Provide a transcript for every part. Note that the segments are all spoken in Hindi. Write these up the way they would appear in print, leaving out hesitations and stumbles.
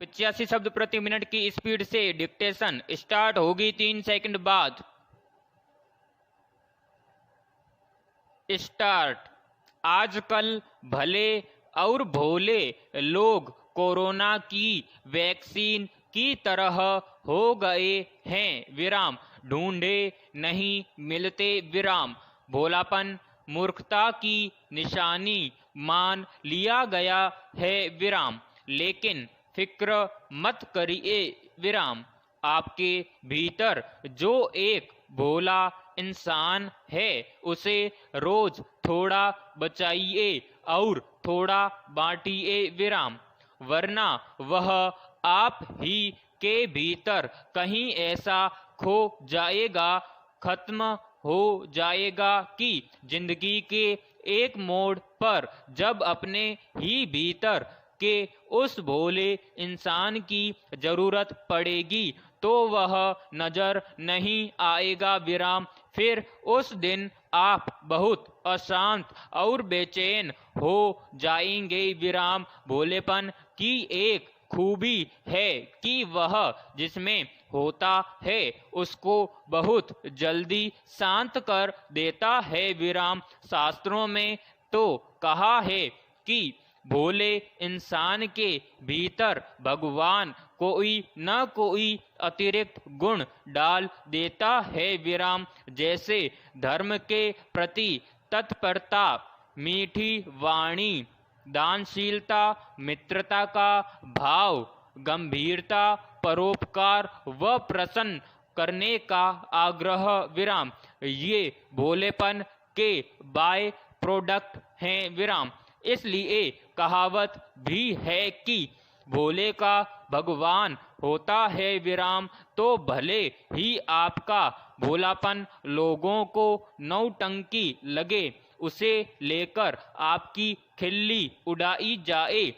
85 शब्द प्रति मिनट की स्पीड से डिक्टेशन स्टार्ट होगी 3 सेकंड बाद। स्टार्ट। आजकल भले और भोले लोग कोरोना की वैक्सीन की तरह हो गए हैं विराम, ढूंढे नहीं मिलते विराम। भोलापन मूर्खता की निशानी मान लिया गया है विराम, लेकिन फिक्र मत करिए विराम। आपके भीतर जो एक भोला इंसान है उसे रोज थोड़ा बचाइए और थोड़ा बांटिए विराम, वरना वह आप ही के भीतर कहीं ऐसा खो जाएगा, खत्म हो जाएगा कि जिंदगी के एक मोड़ पर जब अपने ही भीतर के उस भोले इंसान की जरूरत पड़ेगी तो वह नजर नहीं आएगा विराम। फिर उस दिन आप बहुत अशांत और बेचैन हो जाएंगे विराम। भोलेपन की एक खूबी है कि वह जिसमें होता है उसको बहुत जल्दी शांत कर देता है विराम। शास्त्रों में तो कहा है कि भोले इंसान के भीतर भगवान कोई न कोई अतिरिक्त गुण डाल देता है विराम, जैसे धर्म के प्रति तत्परता, मीठी वाणी, दानशीलता, मित्रता का भाव, गंभीरता, परोपकार व प्रसन्न करने का आग्रह विराम। ये भोलेपन के बाय प्रोडक्ट हैं विराम। इसलिए कहावत भी है कि भोले का भगवान होता है विराम। तो भले ही आपका भोलापन लोगों को नौटंकी लगे, उसे लेकर आपकी खिल्ली उड़ाई जाए,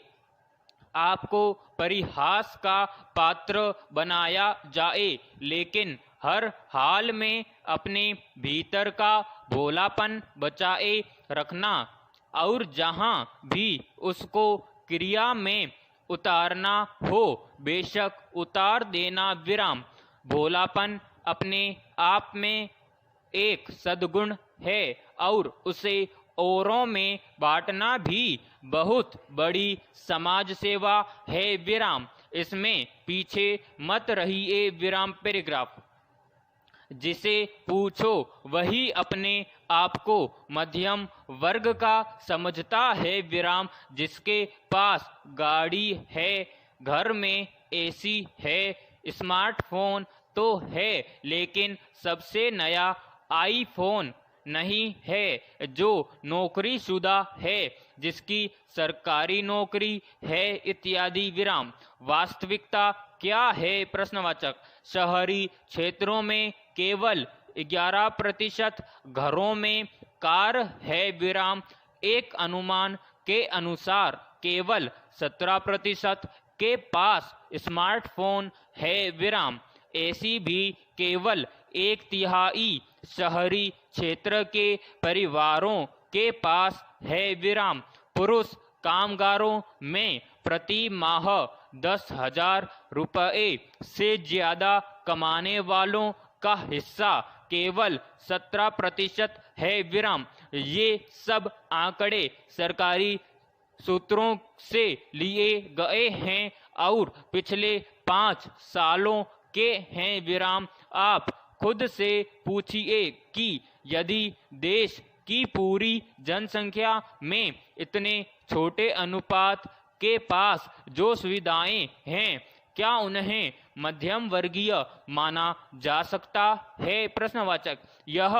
आपको परिहास का पात्र बनाया जाए, लेकिन हर हाल में अपने भीतर का भोलापन बचाए रखना और जहाँ भी उसको क्रिया में उतारना हो बेशक उतार देना विराम। भोलापन अपने आप में एक सद्गुण है और उसे औरों में बांटना भी बहुत बड़ी समाज सेवा है विराम। इसमें पीछे मत रहिए विराम। पैराग्राफ। जिसे पूछो वही अपने आप को मध्यम वर्ग का समझता है विराम। जिसके पास गाड़ी है, घर में एसी है, स्मार्टफोन तो है, लेकिन सबसे नया आईफोन नहीं है, जो नौकरीशुदा है, जिसकी सरकारी नौकरी है, इत्यादि विराम। वास्तविकता क्या है? प्रश्नवाचक। शहरी क्षेत्रों में केवल 11% घरों में कार है विराम। एक अनुमान के अनुसार केवल 17% के पास स्मार्टफोन है विराम। ऐसी भी केवल 1/3 शहरी क्षेत्र के परिवारों के पास है विराम। पुरुष कामगारों में प्रति माह 10,000 रुपये से ज्यादा कमाने वालों का हिस्सा केवल 17% है विराम। ये सब आंकड़े सरकारी सूत्रों से लिए गए हैं और पिछले 5 सालों के हैं विराम। आप खुद से पूछिए कि यदि देश की पूरी जनसंख्या में इतने छोटे अनुपात के पास जो सुविधाएं हैं, क्या उन्हें मध्यम वर्गीय माना जा सकता है? प्रश्नवाचक। यह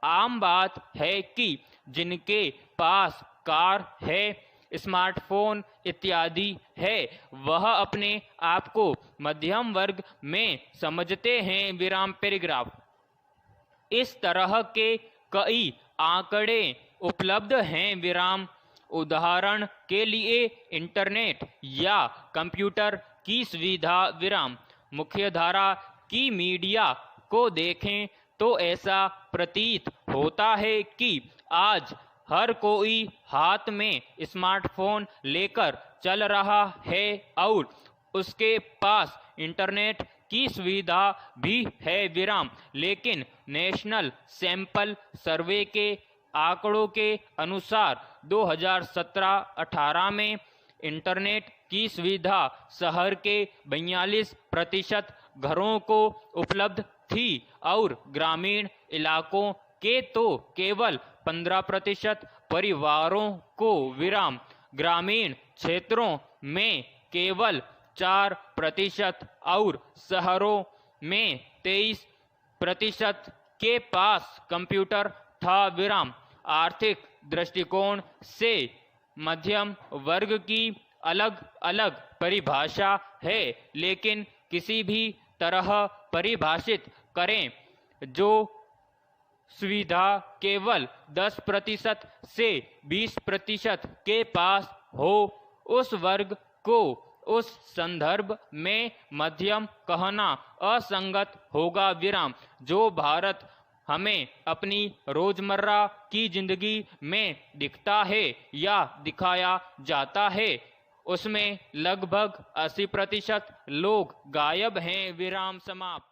आम बात है कि जिनके पास कार है, स्मार्टफोन इत्यादि है, वह अपने आप को मध्यम वर्ग में समझते हैं विराम। पैराग्राफ। इस तरह के कई आंकड़े उपलब्ध हैं विराम। उदाहरण के लिए इंटरनेट या कंप्यूटर की सुविधा विराम। मुख्यधारा की मीडिया को देखें तो ऐसा प्रतीत होता है कि आज हर कोई हाथ में स्मार्टफोन लेकर चल रहा है और उसके पास इंटरनेट की सुविधा भी है विराम, लेकिन नेशनल सैंपल सर्वे के आंकड़ों के अनुसार 2017-18 में इंटरनेट की सुविधा शहर के 42% घरों को उपलब्ध थी और ग्रामीण इलाकों के तो केवल 15% परिवारों को विराम, ग्रामीण क्षेत्रों में केवल 4% और शहरों में 23% के पास कंप्यूटर था विराम। आर्थिक दृष्टिकोण से मध्यम वर्ग की अलग अलग परिभाषा है, लेकिन किसी भी तरह परिभाषित करें जो सुविधा केवल 10% से 20% के पास हो, उस वर्ग को उस संदर्भ में मध्यम कहना असंगत होगा विराम। जो भारत हमें अपनी रोजमर्रा की जिंदगी में दिखता है या दिखाया जाता है, उसमें लगभग 80% लोग गायब हैं विराम समाप्त।